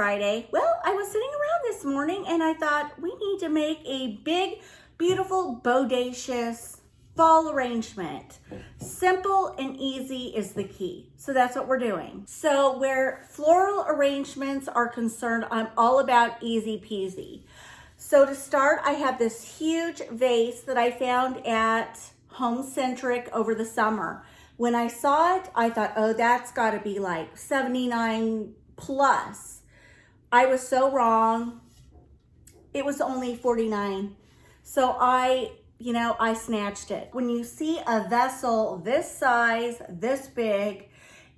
Friday. Well, I was sitting around this morning and I thought we need to make a big, beautiful, bodacious fall arrangement. Simple and easy is the key. So that's what we're doing. So where floral arrangements are concerned, I'm all about easy peasy. So to start, I have this huge vase that I found at Home Centric over the summer. When I saw it, I thought, oh, that's gotta be like 79 plus. I was so wrong. It was only 49. So I snatched it. When you see a vessel this size, this big,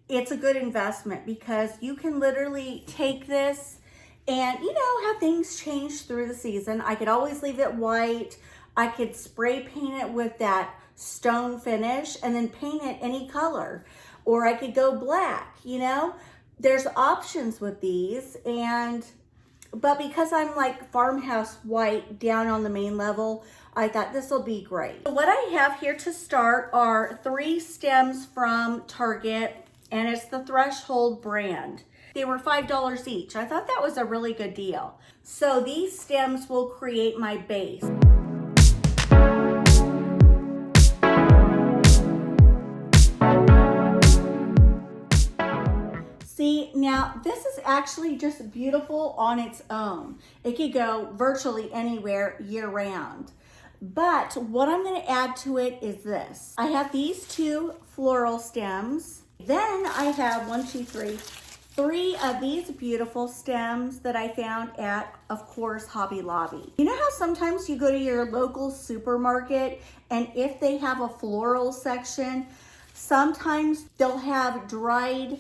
it's a good investment because you can literally take this and you know how things change through the season. I could always leave it white. I could spray paint it with that stone finish and then paint it any color. Or I could go black, you know? There's options with these, but because I'm like farmhouse white down on the main level, I thought this will be great. So what I have here to start are 3 stems from Target, and it's the Threshold brand. They were $5 each. I thought that was a really good deal. So these stems will create my base. See, now this is actually just beautiful on its own. It could go virtually anywhere year round. But what I'm gonna add to it is this. I have these 2 floral stems. Then I have 3 of these beautiful stems that I found at, of course, Hobby Lobby. You know how sometimes you go to your local supermarket and if they have a floral section, sometimes they'll have dried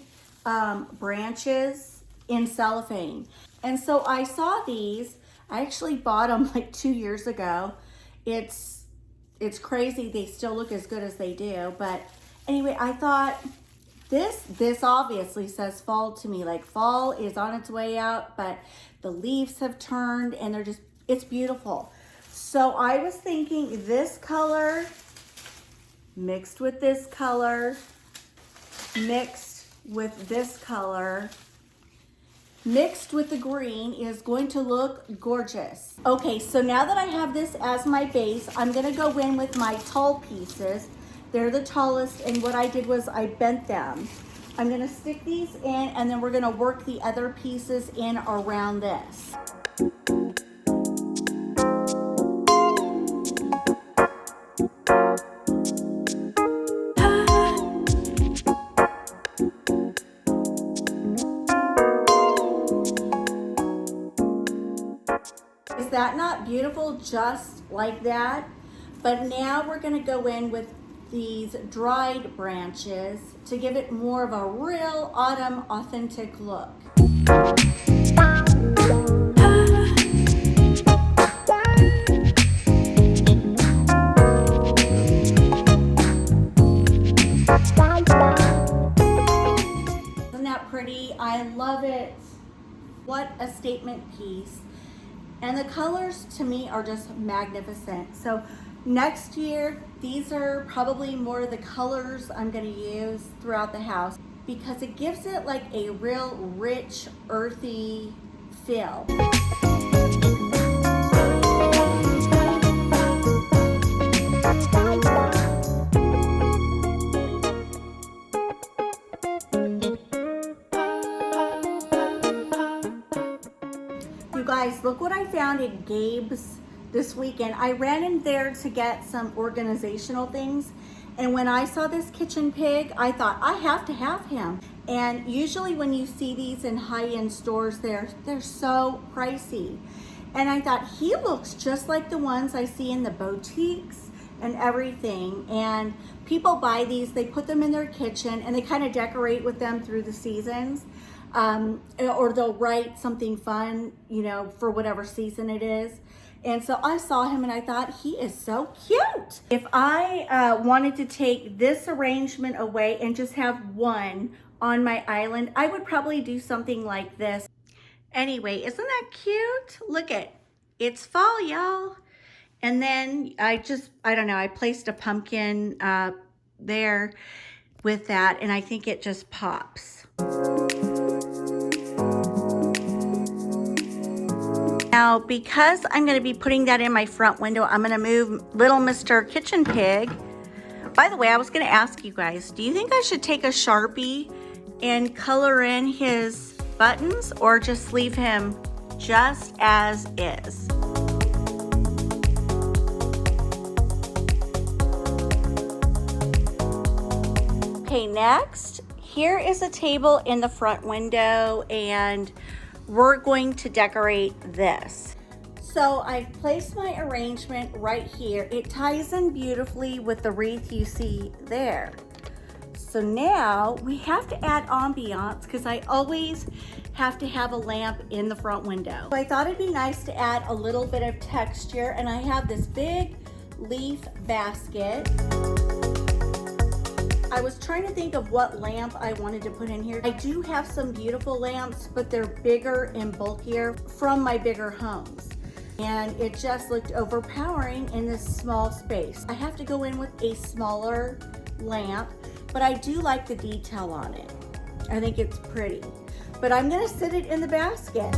branches in cellophane. And so I saw these. I actually bought them like 2 years ago. It's crazy they still look as good as they do. But anyway, I thought this obviously says fall to me. Like fall is on its way out, but the leaves have turned and it's beautiful. So I was thinking this color mixed with this color, mixed with this color, mixed with the green is going to look gorgeous. Okay, so now that I have this as my base, I'm gonna go in with my tall pieces. They're the tallest, and what I did was I bent them. I'm gonna stick these in, and then we're gonna work the other pieces in around this. Is that not beautiful? Just like that. But now we're gonna go in with these dried branches to give it more of a real autumn authentic look. Isn't that pretty? I love it. What a statement piece. And the colors to me are just magnificent. So next year, these are probably more of the colors I'm gonna use throughout the house because it gives it like a real rich, earthy feel. You guys, look what I found at Gabe's this weekend. I ran in there to get some organizational things, and when I saw this kitchen pig, I thought I have to have him. And usually when you see these in high-end stores, they're so pricey. And I thought he looks just like the ones I see in the boutiques and everything. And people buy these, they put them in their kitchen, and they kind of decorate with them through the seasons. Or they'll write something fun, you know, for whatever season it is. And so I saw him and I thought, he is so cute. If I wanted to take this arrangement away and just have one on my island, I would probably do something like this. Anyway, isn't that cute? Look it's fall, y'all. And then I don't know, I placed a pumpkin there with that, and I think it just pops. Now, because I'm gonna be putting that in my front window, I'm gonna move little Mr. Kitchen Pig. By the way, I was gonna ask you guys, do you think I should take a Sharpie and color in his buttons or just leave him just as is? Okay, next, here is a table in the front window and we're going to decorate this. So I've placed my arrangement right here. It ties in beautifully with the wreath you see there. So now we have to add ambiance because I always have to have a lamp in the front window. So I thought it'd be nice to add a little bit of texture, and I have this big leaf basket. I was trying to think of what lamp I wanted to put in here. I do have some beautiful lamps, but they're bigger and bulkier from my bigger homes. And it just looked overpowering in this small space. I have to go in with a smaller lamp, but I do like the detail on it. I think it's pretty. But I'm gonna sit it in the basket.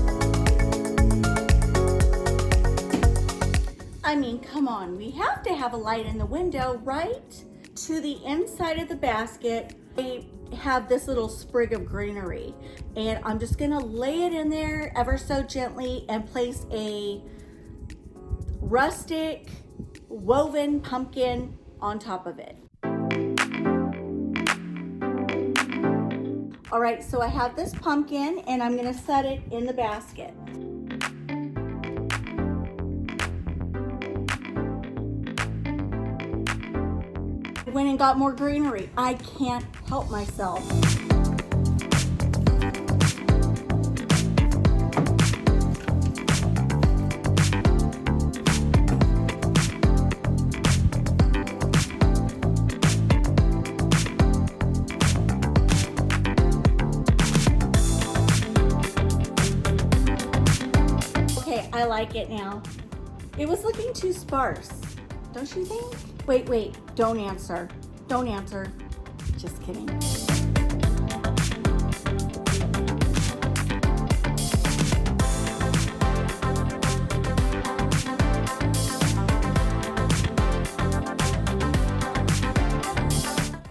I mean, come on, we have to have a light in the window, right? To the inside of the basket, I have this little sprig of greenery, and I'm just gonna lay it in there ever so gently and place a rustic woven pumpkin on top of it. All right, so I have this pumpkin and I'm gonna set it in the basket. I went and got more greenery. I can't help myself. I like it now. It was looking too sparse, don't you think? Wait, don't answer. Don't answer. Just kidding.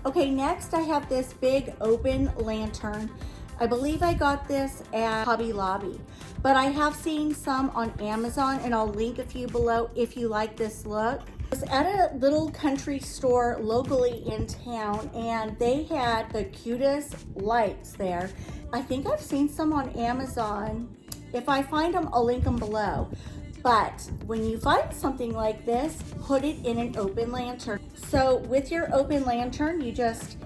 Okay, next I have this big open lantern. I believe I got this at Hobby Lobby, but I have seen some on Amazon, and I'll link a few below if you like this look. I was at a little country store locally in town, and they had the cutest lights there. I think I've seen some on Amazon. If I find them, I'll link them below. But when you find something like this, put it in an open lantern. So with your open lantern, you just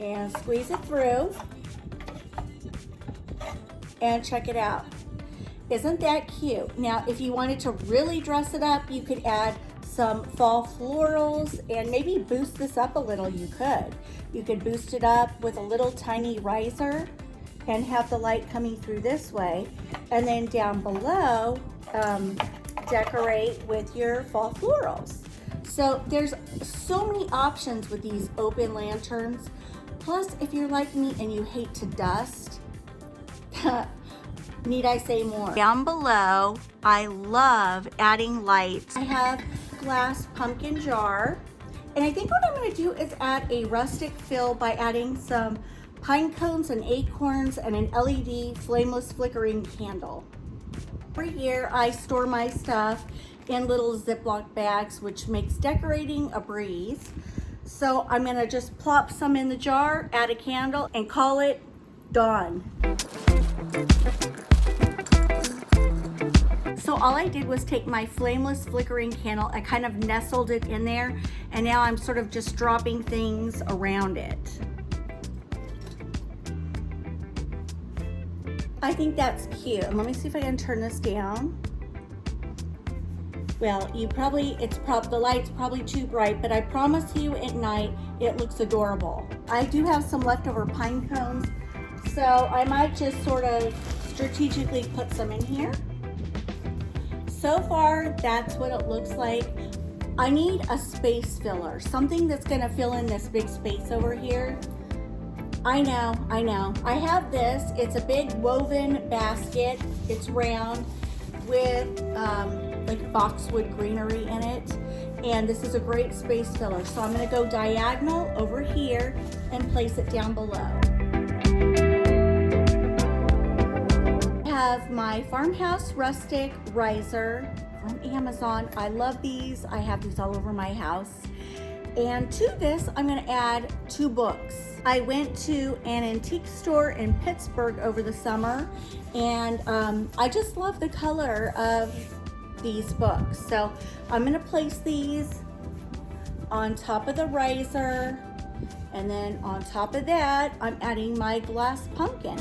and squeeze it through and check it out. Isn't that cute? Now, if you wanted to really dress it up, you could add some fall florals and maybe boost this up a little. You could boost it up with a little tiny riser and have the light coming through this way, and then down below decorate with your fall florals. So there's so many options with these open lanterns. Plus, if you're like me and you hate to dust, need I say more? Down below, I love adding lights. I have a glass pumpkin jar, and I think what I'm gonna do is add a rustic fill by adding some pine cones and acorns and an LED flameless flickering candle. Every year, I store my stuff in little Ziploc bags, which makes decorating a breeze. So I'm gonna just plop some in the jar, add a candle, and call it done. So all I did was take my flameless flickering candle, I kind of nestled it in there, and now I'm sort of just dropping things around it. I think that's cute. And let me see if I can turn this down. Well, the light's probably too bright, but I promise you at night, it looks adorable. I do have some leftover pine cones, so I might just sort of strategically put some in here. So far, that's what it looks like. I need a space filler, something that's gonna fill in this big space over here. I know, I know. I have this. It's a big woven basket. It's round with like boxwood greenery in it. And this is a great space filler. So I'm gonna go diagonal over here and place it down below. I have my Farmhouse Rustic Riser from Amazon. I love these. I have these all over my house. And to this, I'm gonna add 2 books. I went to an antique store in Pittsburgh over the summer, and I just love the color of these books. So I'm gonna place these on top of the riser, and then on top of that, I'm adding my glass pumpkin.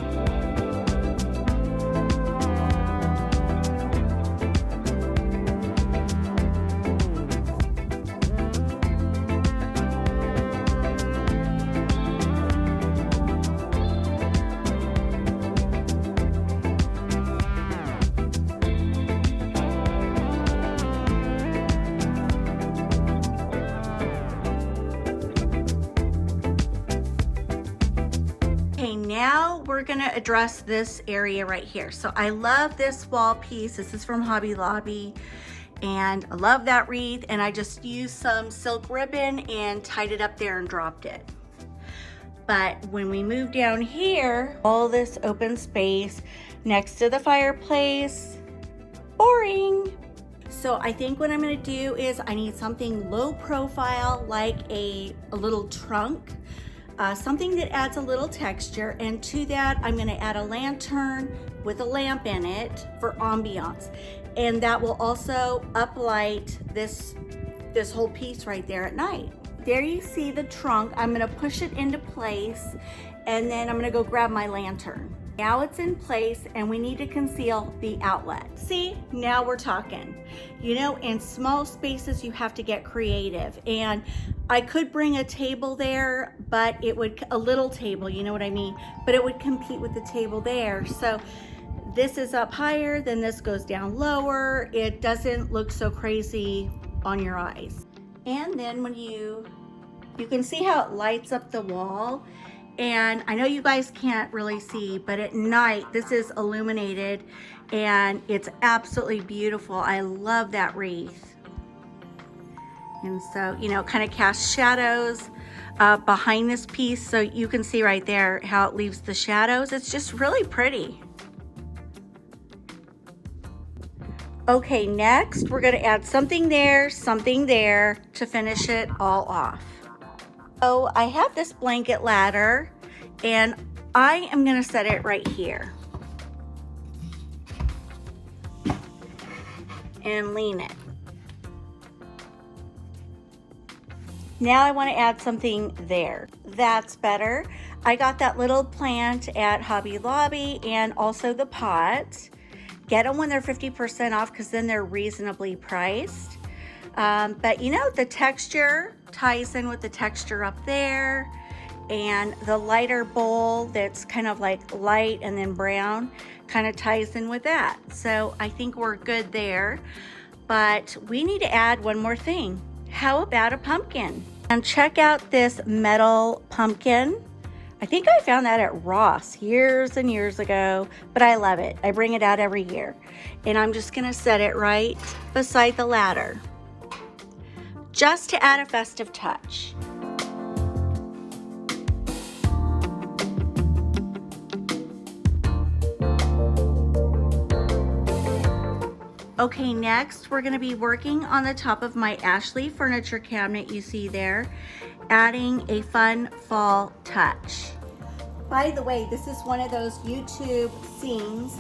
Okay, now we're gonna address this area right here. So I love this wall piece. This is from Hobby Lobby, and I love that wreath, and I just used some silk ribbon and tied it up there and dropped it. But when we move down here, all this open space next to the fireplace, boring. So I think what I'm gonna do is I need something low profile, like a little trunk. Something that adds a little texture, and to that I'm going to add a lantern with a lamp in it for ambiance, and that will also uplight this whole piece right there at night. There you see the trunk. I'm going to push it into place, and then I'm going to go grab my lantern. Now it's in place, and we need to conceal the outlet. See, now we're talking. You know, in small spaces you have to get creative, and I could bring a table there, but it would, a little table, you know what I mean? But it would compete with the table there. So this is up higher, then this goes down lower. It doesn't look so crazy on your eyes. And then when you can see how it lights up the wall. And I know you guys can't really see, but at night this is illuminated and it's absolutely beautiful. I love that wreath. And so, you know, kind of casts shadows behind this piece, so you can see right there how it leaves the shadows. It's just really pretty. Okay, next we're going to add something there to finish it all off. So I have this blanket ladder, and I am going to set it right here and lean it. Now I want to add something there. That's better. I got that little plant at Hobby Lobby, and also the pot. Get them when they're 50% off, because then they're reasonably priced. But you know, the texture ties in with the texture up there, and the lighter bowl that's kind of like light and then brown kind of ties in with that. So I think we're good there, but we need to add one more thing. How about a pumpkin? And check out this metal pumpkin. I think I found that at Ross years and years ago, but I love it. I bring it out every year, and I'm just gonna set it right beside the ladder, just to add a festive touch. Okay, next we're going to be working on the top of my Ashley furniture cabinet you see there, adding a fun fall touch. By the way, this is one of those YouTube scenes.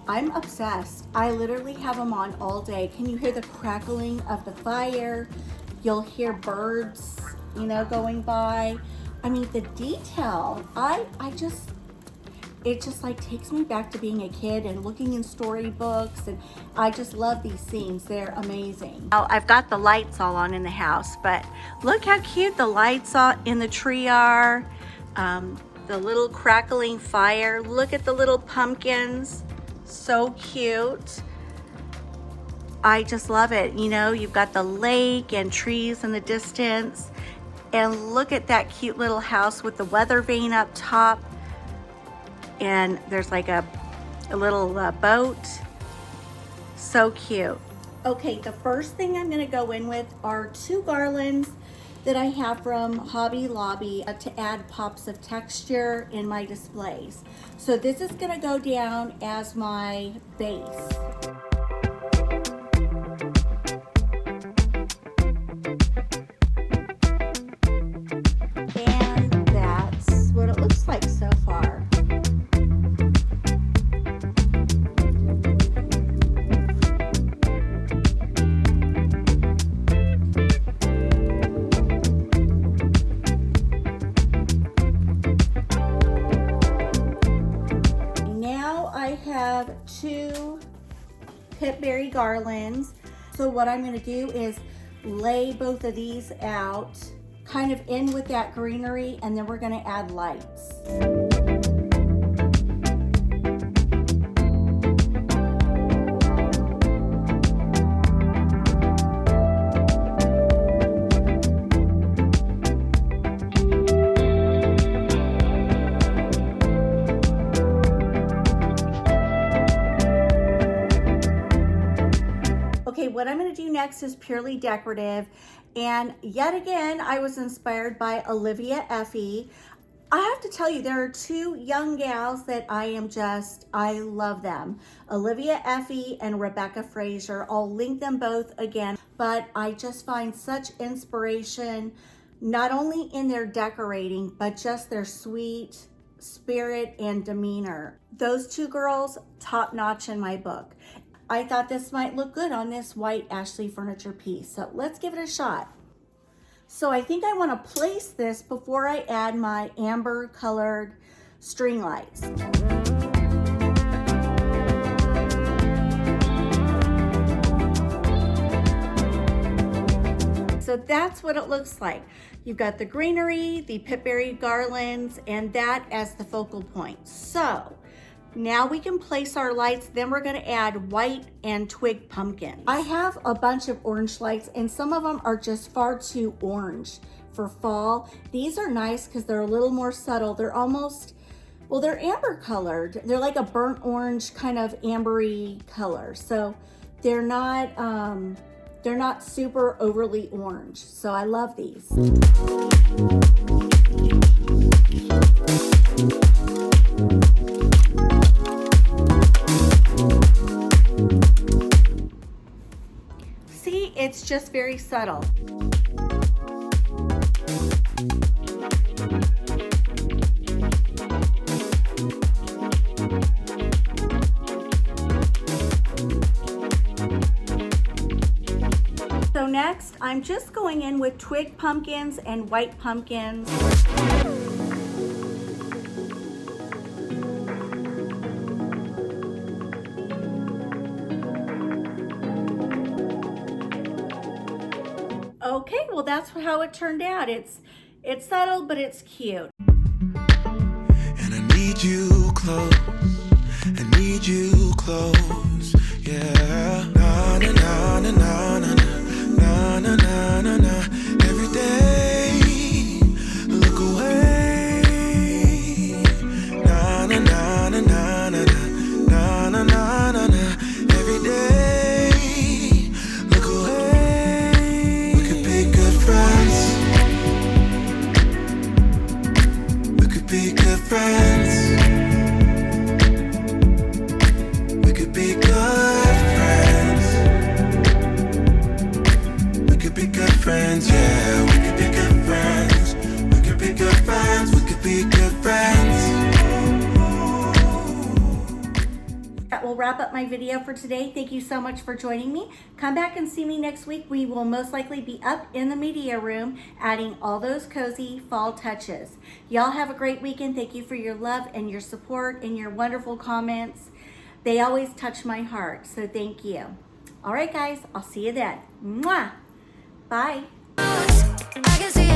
I'm obsessed. I literally have them on all day. Can you hear the crackling of the fire? You'll hear birds, you know, going by. I mean, the detail, it just like takes me back to being a kid and looking in storybooks, and I just love these scenes. They're amazing. Oh, I've got the lights all on in the house, but look how cute the lights in the tree are. The little crackling fire. Look at the little pumpkins. So cute. I just love it. You know, you've got the lake and trees in the distance. And look at that cute little house with the weather vane up top. And there's like a little boat. So cute. Okay, the first thing I'm gonna go in with are 2 garlands that I have from Hobby Lobby to add pops of texture in my displays. So this is gonna go down as my base. And that's what it looks like so far. Have 2 pipberry garlands. So what I'm going to do is lay both of these out kind of in with that greenery, and then we're going to add lights. Okay, what I'm going to do next is purely decorative, and yet again I was inspired by Olivia Effie. I have to tell you, there are 2 young gals that I love them. Olivia Effie and Rebecca Fraser. I'll link them both again, but I just find such inspiration not only in their decorating, but just their sweet spirit and demeanor. Those 2 girls, top notch in my book. I thought this might look good on this white Ashley furniture piece, so let's give it a shot. So I think I want to place this before I add my amber colored string lights. So that's what it looks like. You've got the greenery, the pipberry garlands, and that as the focal point. So now we can place our lights, then we're gonna add white and twig pumpkins. I have a bunch of orange lights, and some of them are just far too orange for fall. These are nice because they're a little more subtle. They're almost, well, they're amber colored. They're like a burnt orange kind of ambery color. So they're not super overly orange. So I love these. See, it's just very subtle. So next, I'm just going in with twig pumpkins and white pumpkins. Okay, well that's how it turned out. It's subtle, but it's cute. And I need you close. I need you close. Yeah. Na na na na na na na na na na na. Every day, look away. Na na na na na na na na na na na. Every day, look away. We could be good friends. We could be good friends. We could be good friends. We could be good friends, yeah. We could be good friends. We could be good friends. We could be good friends. That will wrap up my video for today. Thank you so much for joining me. Come back and see me next week. We will most likely be up in the media room adding all those cozy fall touches. Y'all have a great weekend. Thank you for your love and your support and your wonderful comments. They always touch my heart, so thank you. All right, guys, I'll see you then. Mwah! Bye. I can see